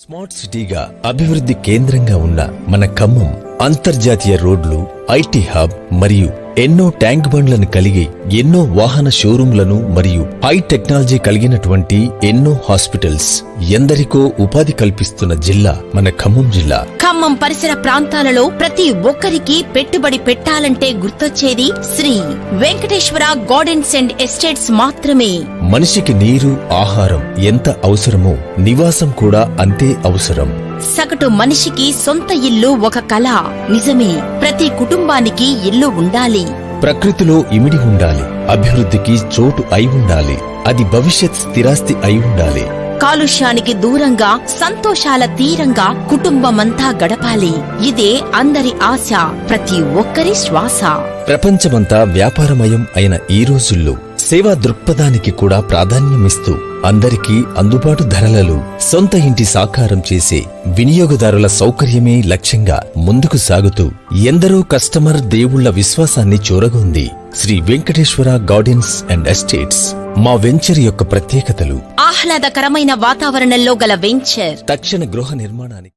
Smart సిటీగా అభివృద్ధి కేంద్రంగా ఉన్న మన ఖమ్మం అంతర్జాతీయ రోడ్లు, ఐటీ హబ్ మరియు ఎన్నో ట్యాంక్ బండ్లను కలిగి ఎన్నో వాహన షోరూంలను మరియు హై టెక్నాలజీ కలిగినటువంటి ఎన్నో హాస్పిటల్స్, ఎందరికో ఉపాధి కల్పిస్తున్న జిల్లా మన ఖమ్మం జిల్లా. ఖమ్మం పరిసర ప్రాంతాలలో ప్రతి ఒక్కరికి పెట్టుబడి పెట్టాలంటే గుర్తొచ్చేది Shri Venkateswara gardens and estates మాత్రమే. మనిషికి నీరు, ఆహారం ఎంత అవసరమో నివాసం కూడా అంతే అవసరం. సగటు మనిషికి సొంత ఇల్లు ఒక కళ. నిజమే, ప్రతి కుటుంబానికి ఇల్లు ఉండాలి. ప్రకృతిలో ఇమిడి ఉండాలి. అభివృద్ధికి చోటు అయి ఉండాలి. అది భవిష్యత్ స్థిరాస్తి అయి ఉండాలి. కాలుష్యానికి దూరంగా, సంతోషాల తీరంగా కుటుంబమంతా గడపాలి. ఇదే అందరి ఆశ, ప్రతి ఒక్కరి శ్వాస. ప్రపంచమంతా వ్యాపారమయం అయిన ఈ రోజుల్లో సేవా దృక్పథానికి కూడా ప్రాధాన్యమిస్తూ అందరికీ అందుబాటు ధరలలో సొంత ఇంటి సాకారం చేసే వినియోగదారుల సౌకర్యమే లక్ష్యంగా ముందుకు సాగుతూ ఎందరో కస్టమర్ దేవుళ్ల విశ్వాసాన్ని చూరగొంది Sri Venkateswara gardens and estates. మా వెంచర్ యొక్క ప్రత్యేకతలు: ఆహ్లాదకరమైన వాతావరణంలో గల వెంచర్, తక్షణ గృహ నిర్మాణానికి